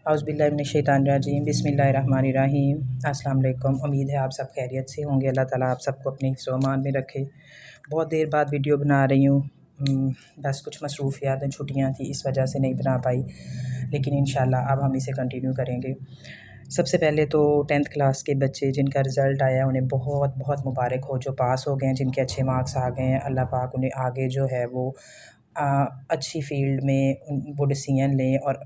औज़ुबिल्लाहिमिनश्शैतानिर्रजीम बिस्मिल्लाहिर्रहमानिर्रहीम। अस्सलाम वालेकुम। उम्मीद है आप सब खैरियत से होंगे। अल्लाह ताला आप सबको अपने हिफ्ज़ व अमान में रखे। बहुत देर बाद वीडियो बना रही हूँ। बस कुछ मसरूफ़ियात छुट्टियाँ थी, इस वजह से नहीं बना पाई, लेकिन इंशाल्लाह अब हम इसे कंटिन्यू करेंगे। सबसे पहले तो 10th क्लास के बच्चे जिनका रिज़ल्ट आया उन्हें बहुत बहुत मुबारक हो। जो पास हो गए हैं, जिनके अच्छे मार्क्स आ गए हैं, अल्लाह पाक उन्हें आगे जो है वो अच्छी फ़ील्ड में वो डिसीजन लें और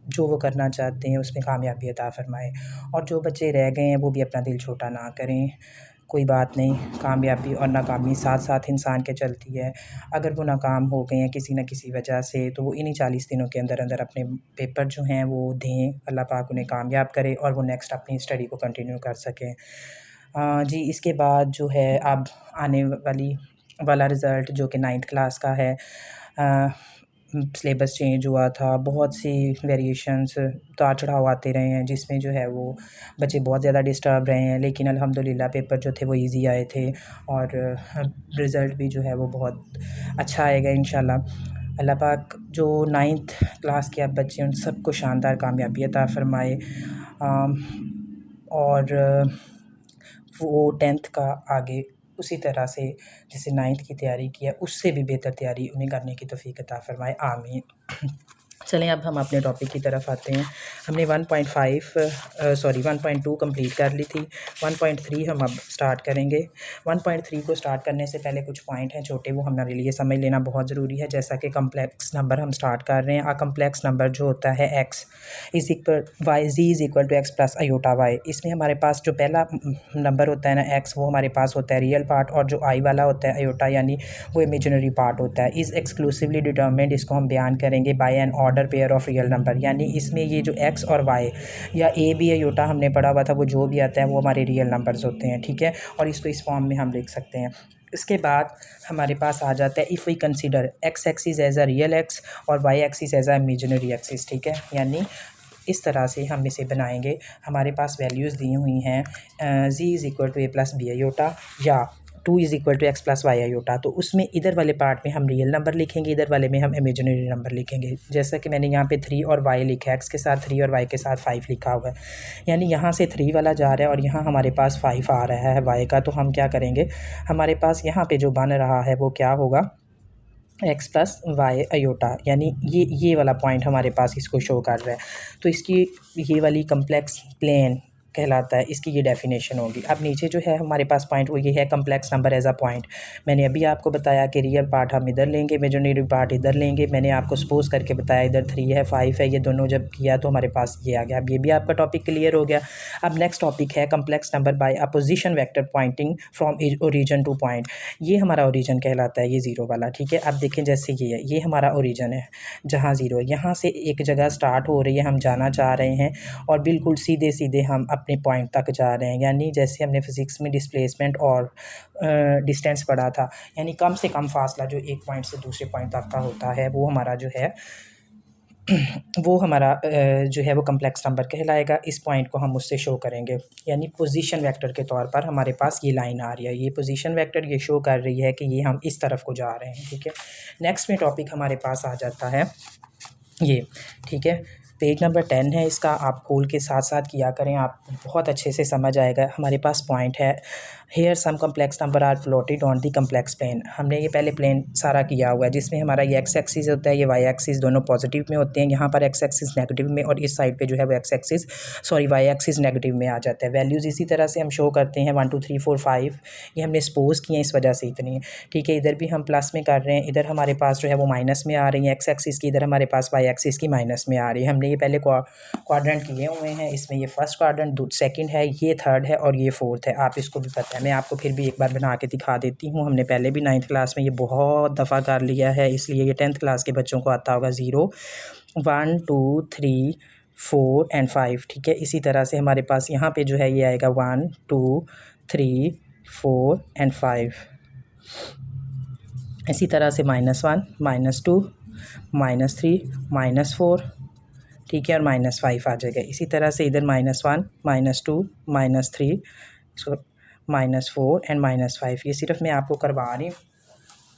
जो वो करना चाहते हैं उसमें कामयाबी अता फ़रमाए। और जो बच्चे रह गए हैं वो भी अपना दिल छोटा ना करें। कोई बात नहीं, कामयाबी और नाकामी साथ साथ इंसान के चलती है। अगर वो नाकाम हो गए हैं किसी न किसी वजह से, तो वो इन्हीं 40 दिनों के अंदर अंदर अपने पेपर जो हैं वो दें। अल्लाह पाक उन्हें कामयाब करे और वो नेक्स्ट अपनी स्टडी को कंटिन्यू कर सकें। जी, इसके बाद जो है अब आने वाला रिज़ल्ट जो कि 9th क्लास का है। सिलेबस चेंज हुआ था, बहुत सी वेरिएशंस उतार चढ़ाव आते रहे हैं, जिसमें जो है वो बच्चे बहुत ज़्यादा डिस्टर्ब रहे हैं, लेकिन अल्हम्दुलिल्लाह पेपर जो थे वो इजी आए थे और रिज़ल्ट भी जो है वो बहुत अच्छा आएगा इंशाल्लाह। अल्लाह पाक जो 9th क्लास के अब बच्चे हैं उन सबको शानदार कामयाबी अता फ़रमाए और वो 10th का आगे उसी तरह से जैसे 9th की तैयारी की है उससे भी बेहतर तैयारी उन्हें करने की तौफ़ीक अता फ़रमाए, आमीन। चलें अब हम अपने टॉपिक की तरफ आते हैं। हमने 1.2 कंप्लीट कर ली थी। 1.3 हम अब स्टार्ट करेंगे। 1.3 को स्टार्ट करने से पहले कुछ पॉइंट हैं छोटे, वो हमारे लिए समझ लेना बहुत ज़रूरी है। जैसा कि कम्प्लेक्स नंबर हम स्टार्ट कर रहे हैं। कम्प्लेक्स नंबर जो होता है x is equal Y Z is equal to X plus iota Y. इसमें हमारे पास जो पहला नंबर होता है ना x, वो हमारे पास होता है रियल पार्ट, और जो i वाला होता है अयोटा यानी वो इमेजिनरी पार्ट होता है। इज़ एक्सक्लूसिवली डिटर्मिनेड, इसको हम बयान करेंगे by an order pair of real number. यानी इसमें ये जो x और y या a बी अयोटा हमने पढ़ा हुआ था, वो जो भी आता है वो हमारे रियल नंबर्स होते हैं, ठीक है। और इसको इस फॉर्म में हम लिख सकते हैं। इसके बाद हमारे पास आ जाता है if we consider x axis as a real x और y axis as a imaginary axis, ठीक है। यानी इस तरह से हम इसे बनाएंगे। हमारे पास वैल्यूज़ दी हुई हैं z is equal to a plus B iota या 2 is equal to X plus Y iota. तो उसमें इधर वाले पार्ट में हम रियल नंबर लिखेंगे, इधर वाले में हम इमेजिनरी नंबर लिखेंगे। जैसा कि मैंने यहाँ पे 3 और y लिखा है, x के साथ 3 और y के साथ 5 लिखा हुआ है। यानी यहाँ से 3 वाला जा रहा है और यहाँ हमारे पास 5 आ रहा है y का। तो हम क्या करेंगे, हमारे पास यहाँ पे जो बन रहा है वो क्या होगा, एक्स प्लस वाई अयोटा। यानी ये वाला पॉइंट हमारे पास इसको शो कर रहा है। तो इसकी ये वाली कम्प्लेक्स प्लेन कहलाता है, इसकी ये डेफिनेशन होगी। अब नीचे जो है हमारे पास पॉइंट वो ये है complex number as a point. मैंने अभी आपको बताया कि रियल पार्ट हम इधर लेंगे, इमेजिनरी पार्ट इधर लेंगे। मैंने आपको सपोज करके बताया इधर 3 है 5 है, ये दोनों जब किया तो हमारे पास ये आ गया। अब ये भी आपका टॉपिक क्लियर हो गया। अब नेक्स्ट टॉपिक है complex number by a position vector pointing from origin to point. ये हमारा ओरिजिन कहलाता है, ये ज़ीरो वाला, ठीक है। अब देखें जैसे ये है, ये हमारा ओरिजिन है जहाँ ज़ीरो है, यहाँ से एक जगह स्टार्ट हो रही है, हम जाना चाह रहे हैं और बिल्कुल सीधे सीधे हम अपने पॉइंट तक जा रहे हैं। यानी जैसे हमने फिज़िक्स में डिस्प्लेसमेंट और डिस्टेंस पढ़ा था, यानी कम से कम फासला जो एक पॉइंट से दूसरे पॉइंट तक का होता है वो हमारा जो है वो हमारा जो है वो कम्प्लेक्स नंबर कहलाएगा। इस पॉइंट को हम उससे शो करेंगे, यानी पोजीशन वेक्टर के तौर पर हमारे पास ये लाइन आ रही है। ये पोजीशन वेक्टर ये शो कर रही है कि ये हम इस तरफ को जा रहे हैं, ठीक है। नेक्स्ट में टॉपिक हमारे पास आ जाता है ये, ठीक है। पेज नंबर 10 है इसका, आप खोल के साथ साथ किया करें, आप बहुत अच्छे से समझ आएगा। हमारे पास पॉइंट है here some complex number are plotted on the complex plane. हमने ये पहले प्लेन सारा किया हुआ है जिसमें हमारा ये एक्स एक्सिस होता है, ये वाई एक्सिस, दोनों पॉजिटिव में होते हैं। यहाँ पर एक्स एक्सिस नेगेटिव में और इस साइड पे जो है वो वाई एक्सिस नेगेटिव में आ जाता है। वैल्यूज़ इसी तरह से हम शो करते हैं 1 2 3 4 5, ये हमने सपोज किए हैं इस वजह से इतनी है, ठीक है। इधर भी हम प्लस में कर रहे हैं, इधर हमारे पास जो है वो माइनस में आ रही है एक्स एक्सिस की, इधर हमारे पास वाई एक्सिस की माइनस में आ रही है। हमने ये पहले क्वाड्रेंट किए हुए हैं, इसमें ये फर्स्ट क्वाड्रेंट, सेकंड है, ये थर्ड है और ये फोर्थ है। आप इसको भी पता है, मैं आपको फिर भी एक बार बना के दिखा देती हूँ। हमने पहले भी 9th क्लास में ये बहुत दफ़ा कर लिया है, इसलिए ये 10th क्लास के बच्चों को आता होगा। 0 1 2 3 4 एंड 5, ठीक है। इसी तरह से हमारे पास यहाँ पे जो है ये आएगा 1 2 3 4 एंड 5। इसी तरह से -1 -2 -3 -4, ठीक है, और -5 आ जाएगा। इसी तरह से इधर -1 -2 -3 -4 एंड -5। ये सिर्फ मैं आपको करवा रही हूँ,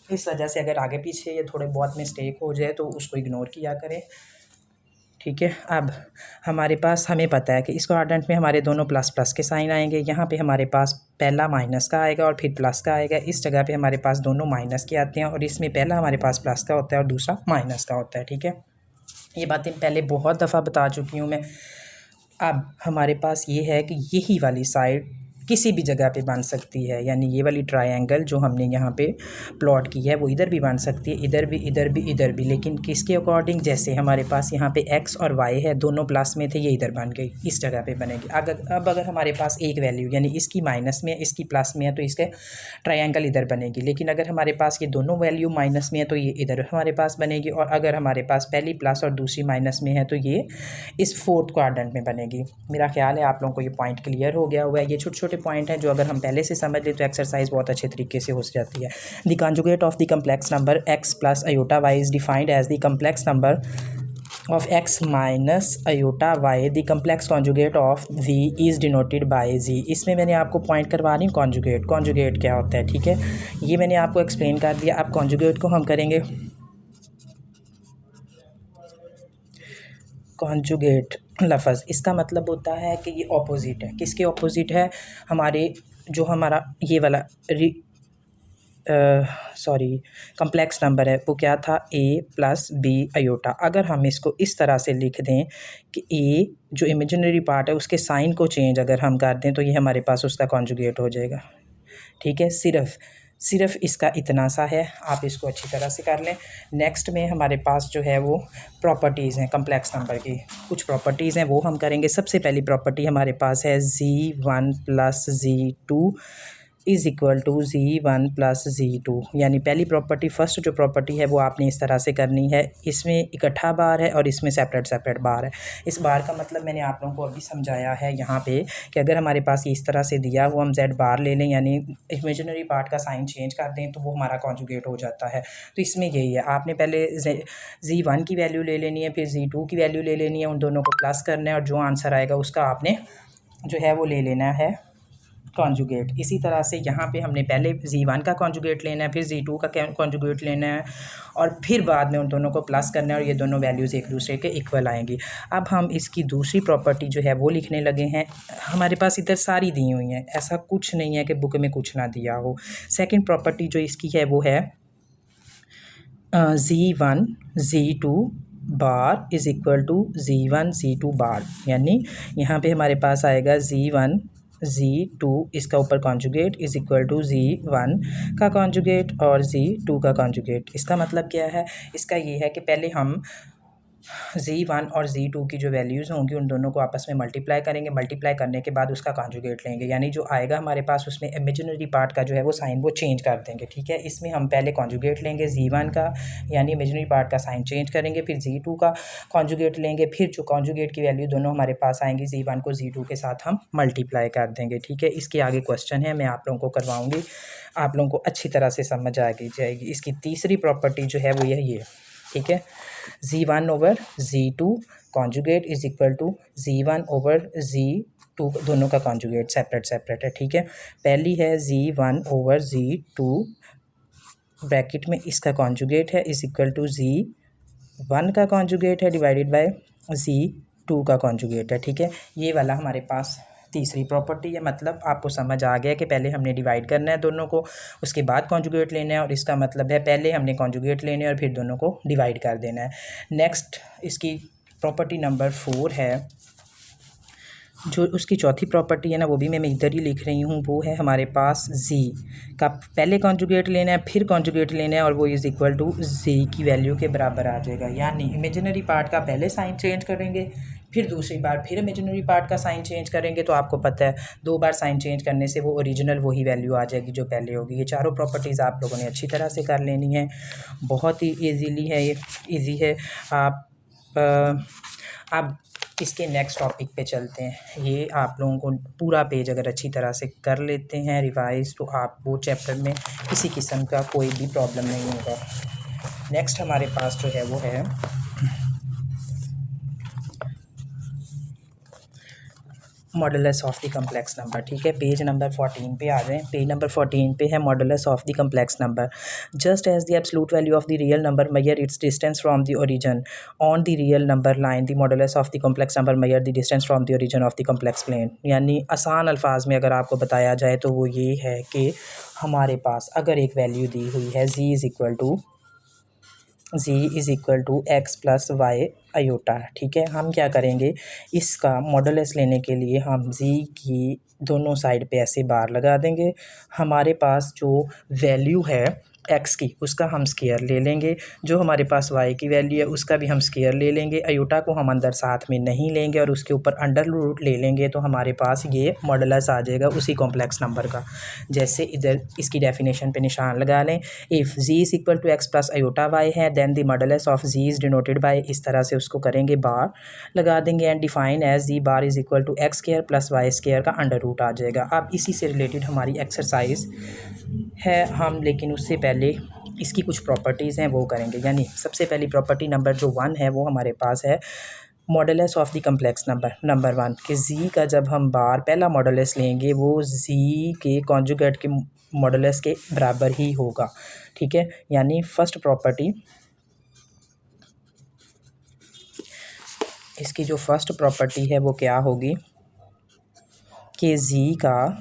इस वजह से अगर आगे पीछे ये थोड़े बहुत मिस्टेक हो जाए तो उसको इग्नोर किया करें, ठीक है। अब हमारे पास हमें पता है कि इस क्वाड्रेंट में हमारे दोनों प्लस प्लस के साइन आएंगे। यहाँ पे हमारे पास पहला माइनस का आएगा और फिर प्लस का आएगा। इस जगह पे हमारे पास दोनों माइनस के आते हैं और इसमें पहला हमारे पास प्लस का होता है और दूसरा माइनस का होता है। ठीक है, ये बातें पहले बहुत दफ़ा बता चुकी हूँ मैं। अब हमारे पास ये है कि यही वाली साइड किसी भी जगह पे बन सकती है, यानी ये वाली ट्रायंगल जो हमने यहाँ पे प्लॉट की है वो इधर भी बन सकती है, इधर भी, इधर भी, इधर भी। लेकिन किसके अकॉर्डिंग, जैसे हमारे पास यहाँ पे x और y है, दोनों प्लस में थे, ये इधर बन गई, इस जगह पे बनेगी। अगर हमारे पास एक वैल्यू यानी इसकी माइनस में है, इसकी प्लस में है, तो इसके ट्रायंगल इधर बनेगी। लेकिन अगर हमारे पास ये दोनों वैल्यू माइनस में है तो ये इधर हमारे पास बनेगी। और अगर हमारे पास पहली प्लस और दूसरी माइनस में है तो ये इस फोर्थ क्वाड्रेंट में बनेगी। मेरा ख्याल है आप लोगों को ये पॉइंट क्लियर हो गया हुआ है। ये छोटे छोटे पॉइंट हैं जो अगर हम पहले से समझ लें तो एक्सरसाइज बहुत अच्छे तरीके से हो जाती है। The conjugate of the complex number x plus iota y is defined as the complex number of x minus iota y। The complex conjugate of v is denoted by z। इसमें मैंने आपको पॉइंट करवा रही हूँ conjugate क्या होता है। ठीक है, ये मैंने आपको एक्सप्लेन कर दिया। अब कॉन्जुगेट को हम करेंगे कॉन्जुगेट लफ्ज़, इसका मतलब होता है कि ये ऑपोजिट है। किसके ऑपोजिट है? हमारे जो हमारा ये वाला कम्प्लेक्स नंबर है वो क्या था, a प्लस बी अयोटा। अगर हम इसको इस तरह से लिख दें कि a जो इमेजिनरी पार्ट है उसके साइन को चेंज अगर हम कर दें तो ये हमारे पास उसका कॉन्जुगेट हो जाएगा। ठीक है, सिर्फ इसका इतना सा है, आप इसको अच्छी तरह से कर लें। नेक्स्ट में हमारे पास जो है वो प्रॉपर्टीज़ हैं कम्प्लेक्स नंबर की, कुछ प्रॉपर्टीज़ हैं वो हम करेंगे। सबसे पहली प्रॉपर्टी हमारे पास है z1 plus z2 is equal to z1 plus z2। यानी पहली प्रॉपर्टी, फर्स्ट जो प्रॉपर्टी है वो आपने इस तरह से करनी है, इसमें इकट्ठा बार है और इसमें सेपरेट बार है। इस बार का मतलब मैंने आप लोगों को अभी समझाया है यहाँ पे कि अगर हमारे पास इस तरह से दिया हुआ हम z बार ले लें यानी इमेजिनरी पार्ट का साइन चेंज कर दें तो वो हमारा कॉन्जुगेट हो जाता है। तो इसमें यही है, आपने पहले z1 की वैल्यू ले लेनी है, फिर z2 की वैल्यू ले लेनी है, उन दोनों को प्लस करना है और जो आंसर आएगा उसका आपने जो है वो ले लेना है कॉन्जुगेट। इसी तरह से यहाँ पे हमने पहले z1 का कॉन्जुगेट लेना है, फिर z2 का कॉन्जुगेट लेना है और फिर बाद में उन दोनों को प्लस करना है और ये दोनों वैल्यूज़ एक दूसरे के इक्वल आएंगी। अब हम इसकी दूसरी प्रॉपर्टी जो है वो लिखने लगे हैं। हमारे पास इधर सारी दी हुई हैं, ऐसा कुछ नहीं है कि बुक में कुछ ना दिया हो। सेकेंड प्रॉपर्टी जो इसकी है वो है z1 z2 bar is equal to z1 z2 bar. यानी यहाँ पे हमारे पास आएगा z1 z2 इसका ऊपर conjugate is equal to z1 का कॉन्जुगेट और z2 का कॉन्जुगेट। इसका मतलब क्या है? इसका ये है कि पहले हम z1 और z2 की जो वैल्यूज़ होंगी उन दोनों को आपस में मल्टीप्लाई करेंगे। मल्टीप्लाई करने के बाद उसका कॉन्जुगेट लेंगे, यानी जो आएगा हमारे पास उसमें इमेजिनरी पार्ट का जो है वो साइन वो चेंज कर देंगे। ठीक है, इसमें हम पहले कॉन्जुगेट लेंगे z1 का, यानी इमेजिनरी पार्ट का साइन चेंज करेंगे, फिर z2 का कॉन्जुगेट लेंगे, फिर जो कॉन्जुगेट की वैल्यू दोनों हमारे पास आएंगी z1 को z2 के साथ हम मल्टीप्लाई कर देंगे। ठीक है, इसके आगे क्वेश्चन है, मैं आप लोगों को करवाऊँगी, आप लोगों को अच्छी तरह से समझ आ जाएगी। इसकी तीसरी प्रॉपर्टी जो है वो यही है। ठीक है, z1 over z2 conjugate is equal to z1 over z2, दोनों का कॉन्जुगेट सेपरेट है। ठीक है, पहली है z1 ओवर z2 ब्रैकेट में इसका कॉन्जुगेट है इज़ इक्वल टू z1 का कॉन्जुगेट है डिवाइडेड बाय z2 का कॉन्जुगेट है। ठीक है, ये वाला हमारे पास तीसरी प्रॉपर्टी है। मतलब आपको समझ आ गया कि पहले हमने डिवाइड करना है दोनों को, उसके बाद कॉन्जुगेट लेना है, और इसका मतलब है पहले हमने कॉन्जुगेट लेने और फिर दोनों को डिवाइड कर देना है। नेक्स्ट इसकी प्रॉपर्टी नंबर 4 है, जो उसकी चौथी प्रॉपर्टी है ना वो भी मैं इधर ही लिख रही हूँ। वो है हमारे पास z का पहले कॉन्जुगेट लेना है फिर कॉन्जुगेट लेना है और वो इज़ इक्वल टू z की वैल्यू के बराबर आ जाएगा। यानी इमेजिनरी पार्ट का पहले साइन चेंज करेंगे, फिर दूसरी बार फिर इमेजिनरी पार्ट का साइन चेंज करेंगे, तो आपको पता है 2 बार साइन चेंज करने से वो ओरिजिनल वही वैल्यू आ जाएगी जो पहले होगी। ये चारों प्रॉपर्टीज़ आप लोगों ने अच्छी तरह से कर लेनी है, बहुत ही ईजीली है, ये ईजी है। अब इसके नेक्स्ट टॉपिक पे चलते हैं। ये आप लोगों को पूरा पेज अगर अच्छी तरह से कर लेते हैं रिवाइज तो आप वो चैप्टर में किसी किस्म का कोई भी प्रॉब्लम नहीं होगा। नेक्स्ट हमारे पास जो है वो है modulus of the complex number. ठीक है, पेज नंबर 14 पे आ जाएं। पेज नंबर 14 पे है modulus of the complex number. Just as the absolute value of the real number measure its distance from the origin on the real number line, the modulus of the complex number measure the distance from the origin of the complex plane. यानी आसान अल्फाज में अगर आपको बताया जाए तो वो ये है कि हमारे पास अगर एक वैल्यू दी हुई है z is equal to X plus Y iota. ठीक है, हम क्या करेंगे, इसका मॉडुलस लेने के लिए हम z की दोनों साइड पे ऐसे बार लगा देंगे। हमारे पास जो वैल्यू है x की उसका हम स्केयर ले लेंगे, जो हमारे पास y की वैल्यू है उसका भी हम स्केयर ले लेंगे। आयोटा को हम अंदर साथ में नहीं लेंगे और उसके ऊपर अंडर रूट ले लेंगे, तो हमारे पास ये मॉडुलस आ जाएगा उसी कॉम्प्लेक्स नंबर का। जैसे इधर इसकी डेफिनेशन पे निशान लगा लें, if z is equal to X plus iota y है then the modulus of z is denoted by, इस तरह से उसको करेंगे, बार लगा देंगे and define as z bar is equal to X square plus Y square का under root आ जाएगा। अब इसी से रिलेटेड हमारी एक्सरसाइज है हम, लेकिन उससे पहले इसकी कुछ प्रॉपर्टीज़ हैं वो करेंगे। यानी सबसे पहली प्रॉपर्टी नंबर जो 1 है वो हमारे पास है modulus of the complex number 1 कि z का जब हम बार पहला मॉडुलस लेंगे वो z के कॉन्जुगेट के मॉडुलस के बराबर ही होगा। ठीक है, यानी फर्स्ट प्रॉपर्टी, इसकी जो फर्स्ट प्रॉपर्टी है वो क्या होगी कि z का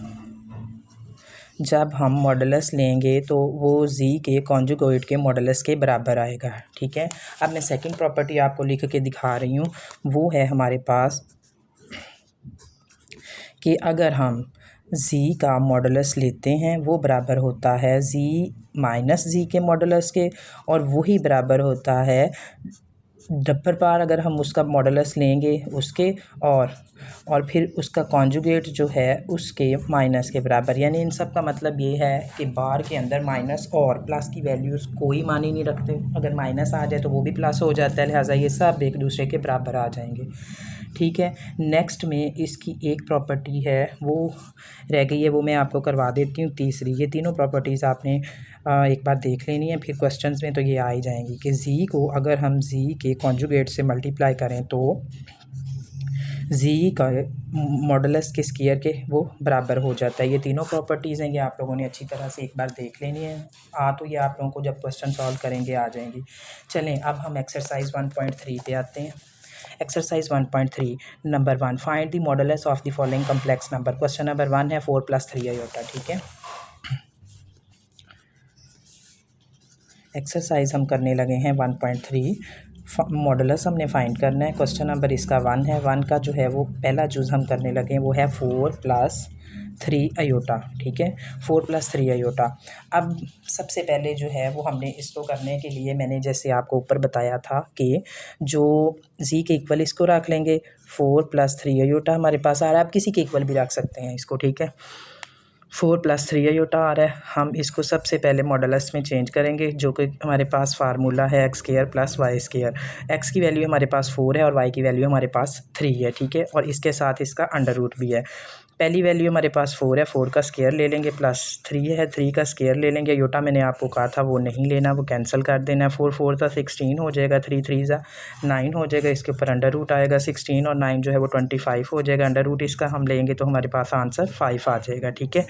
जब हम मॉडुलस लेंगे तो वो z के कॉन्जुगेट के मॉडुलस के बराबर आएगा। ठीक है, अब मैं सेकंड प्रॉपर्टी आपको लिख के दिखा रही हूँ, वो है हमारे पास कि अगर हम z का मॉडुलस लेते हैं वो बराबर होता है z माइनस z के मॉडुलस के, और वही बराबर होता है डबल बार अगर हम उसका मॉडुलस लेंगे उसके और फिर उसका कॉन्जुगेट जो है उसके माइनस के बराबर। यानी इन सब का मतलब ये है कि बार के अंदर माइनस और प्लस की वैल्यूज़ कोई मानी नहीं रखते, अगर माइनस आ जाए तो वो भी प्लस हो जाता है, लिहाजा ये सब एक दूसरे के बराबर आ जाएंगे। ठीक है, नेक्स्ट में इसकी एक प्रॉपर्टी है वो रह गई है, वो मैं आपको करवा देती हूँ तीसरी। ये तीनों प्रॉपर्टीज़ आपने एक बार देख लेनी है, फिर क्वेश्चंस में तो ये आ ही जाएंगी कि z को अगर हम z के कॉन्जुगेट से मल्टीप्लाई करें तो z का मॉडुलस के स्क्वायर के वो बराबर हो जाता है। ये तीनों प्रॉपर्टीज़ हैं, ये आप लोगों ने अच्छी तरह से एक बार देख लेनी है। तो ये आप लोगों को जब क्वेश्चन सॉल्व करेंगे आ जाएंगी। चलें अब हम एक्सरसाइज 1.3 पे आते हैं। Exercise 1.3 number 1, find the modulus of the following complex number. Question number 1 है 4 + 3 आयोटा। ठीक है, एक्सरसाइज हम करने लगे हैं 1.3, मॉडुलस हमने फाइंड करना है। क्वेश्चन नंबर इसका 1 है। 1 का जो है वो पहला चूज़ हम करने लगे हैं वो है 4 + 3 आयोटा। ठीक है, 4 + 3 आयोटा। अब सबसे पहले जो है वो हमने इसको करने के लिए मैंने जैसे आपको ऊपर बताया था कि जो z के इक्वल इसको रख लेंगे, 4 + 3 आयोटा हमारे पास आ रहा है। आप किसी के इक्वल भी रख सकते हैं इसको। ठीक है, 4 + 3 आयोटा आ रहा है। हम इसको सबसे पहले मॉडुलस में चेंज करेंगे, जो कि हमारे पास फार्मूला है X square plus Y square. X की वैल्यू हमारे पास 4 है और वाई की वैल्यू हमारे पास 3 है। ठीक है, और इसके साथ इसका अंडर रूट भी है। पहली वैल्यू हमारे पास 4 है, 4 का स्क्वायर ले लेंगे, प्लस 3 है, 3 का स्क्वायर ले लेंगे। आयोटा मैंने आपको कहा था वो नहीं लेना, वो कैंसिल कर देना है। 4 4 = 16 हो जाएगा, 3 3 = 9 हो जाएगा, इसके ऊपर अंडर रूट आएगा। 16 और 9 जो है वो 25 हो जाएगा, अंडर रूट इसका हम लेंगे तो हमारे पास आंसर 5 आ जाएगा। ठीक है,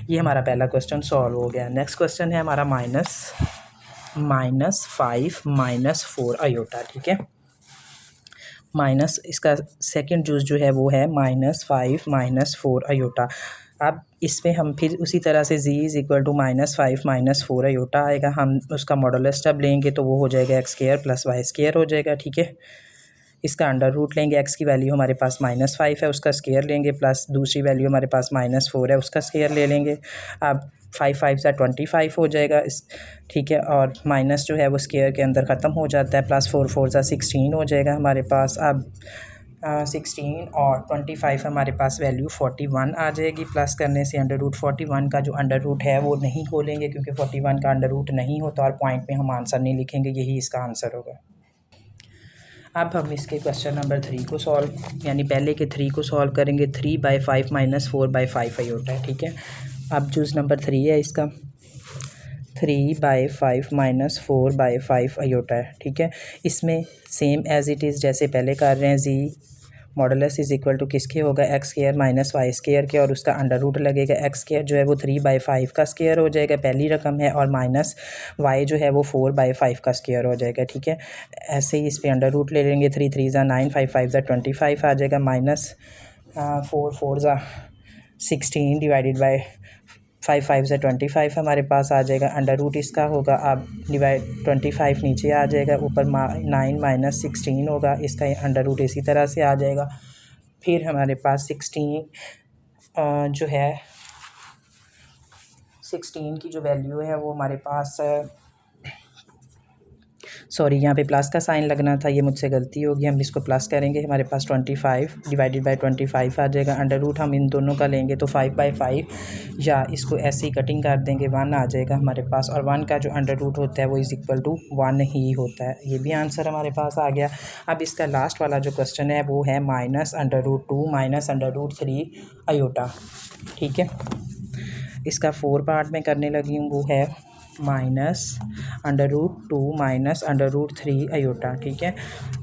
ये हमारा पहला क्वेश्चन सॉल्व हो गया। नेक्स्ट क्वेश्चन है हमारा -5 - 4 आयोटा। ठीक है, माइनस इसका सेकंड जूस जो है वो है -5 - 4 आयोटा। अब इसमें हम फिर उसी तरह से z is equal to -5 - 4 iota आएगा। हम उसका मॉडुलस जब लेंगे तो वो हो जाएगा X square plus Y square हो जाएगा। ठीक है, इसका अंडर रूट लेंगे, एक्स की वैल्यू हमारे पास -5 है उसका स्क्वायर लेंगे, प्लस दूसरी वैल्यू हमारे पास -4 है उसका स्क्वायर ले लेंगे। अब 5 5 = 25 हो जाएगा इस। ठीक है, और माइनस जो है वो स्क्वायर के अंदर ख़त्म हो जाता है, प्लस 4 4 = 16 हो जाएगा हमारे पास। अब 16 और 25 हमारे पास वैल्यू 41 आ जाएगी। प्लस करने से अंडर रूट 41 का जो अंडर रूट है वो नहीं खोलेंगे, क्योंकि 41 का अंडर रूट नहीं होता, और पॉइंट में हम आंसर नहीं लिखेंगे, यही इसका आंसर होगा। अब हम इसके क्वेश्चन नंबर 3 को सॉल्व, यानी पहले के 3 को सॉल्व करेंगे। 3/5 - 4/5 आयोटा है। ठीक है, अब चूज़ नंबर 3 है इसका, 3/5 - 4/5 आयोटा है। ठीक है, इसमें सेम एज़ इट इज़ जैसे पहले कर रहे हैं, z modulus is equal to किसके होगा, X square minus Y square के, और उसका अंडर रूट लगेगा। एक्स स्क्वायर जो है वो 3/5 का स्क्वायर हो जाएगा, पहली रकम है, और माइनस वाई जो है वो 4/5 का स्क्वायर हो जाएगा। ठीक है, ऐसे ही इस पर अंडर रूट ले लेंगे। 3 3 ज़ा 9, 5 5 ज़ा 25 आ जाएगा, माइनस 4 4 ज़ा 16 डिवाइडेड बाई 5 5 से 25 हमारे पास आ जाएगा। अंडर रूट इसका होगा, अब डिवाइड 25 नीचे आ जाएगा, ऊपर 9 माइनस 16 होगा, इसका अंडर रूट इसी तरह से आ जाएगा। फिर हमारे पास 16 जो है 16 की जो वैल्यू है वो हमारे पास सॉरी यहाँ पे प्लस का साइन लगना था, ये मुझसे गलती होगी, हम इसको प्लस करेंगे। हमारे पास 25 डिवाइडेड बाई 25 आ जाएगा। अंडर रूट हम इन दोनों का लेंगे तो 5/5, या इसको ऐसे ही कटिंग कर देंगे, 1 आ जाएगा हमारे पास, और 1 का जो अंडर रूट होता है वो इज़ इक्वल टू 1 ही होता है। ये भी आंसर हमारे पास आ गया। अब इसका लास्ट वाला जो क्वेश्चन है वो है -√2 -√3 आयोटा। ठीक है, इसका 4 पार्ट में करने लगी हूँ, वो है -√2 -√3 आयोटा। ठीक है,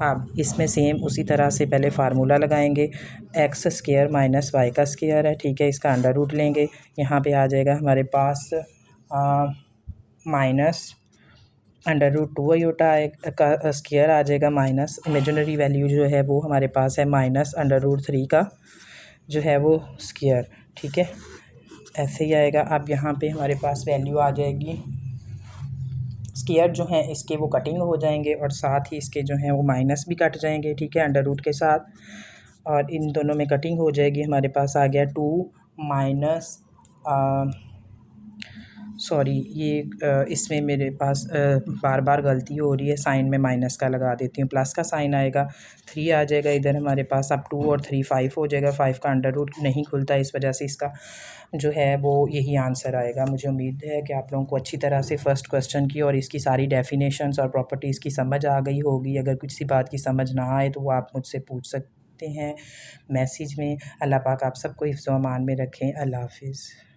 अब इसमें सेम उसी तरह से पहले फार्मूला लगाएंगे। एक्स स्क्वायर माइनस वाई का स्क्वायर है। ठीक है, इसका अंडर रूट लेंगे, यहाँ पे आ जाएगा हमारे पास -√2 आयोटा का स्क्वायर आ जाएगा, माइनस इमेजिनरी वैल्यू जो है वो हमारे पास है -√3 का जो है वो स्क्वायर। ठीक है, ऐसे ही आएगा। अब यहाँ पे हमारे पास वैल्यू आ जाएगी, स्क्वायर जो हैं इसके वो कटिंग हो जाएंगे, और साथ ही इसके जो हैं वो माइनस भी कट जाएंगे। ठीक है, अंडर रूट के साथ, और इन दोनों में कटिंग हो जाएगी। हमारे पास आ गया 2 माइनस सॉरी ये इसमें मेरे पास बार बार गलती हो रही है, साइन में माइनस का लगा देती हूँ, प्लस का साइन आएगा, 3 आ जाएगा इधर हमारे पास। अब 2 और 3 5 हो जाएगा, 5 का अंडर रूट नहीं खुलता, इस वजह से इसका जो है वो यही आंसर आएगा। मुझे उम्मीद है कि आप लोगों को अच्छी तरह से फर्स्ट क्वेश्चन की और इसकी सारी डेफिनेशंस और प्रॉपर्टीज़ की समझ आ गई होगी। अगर किसी बात की समझ ना आए तो वो आप मुझसे पूछ सकते हैं मैसेज में। अल्लाह पाक आप सबको हिफ्ज़ व अमान में रखें। अल्लाह हाफिज़।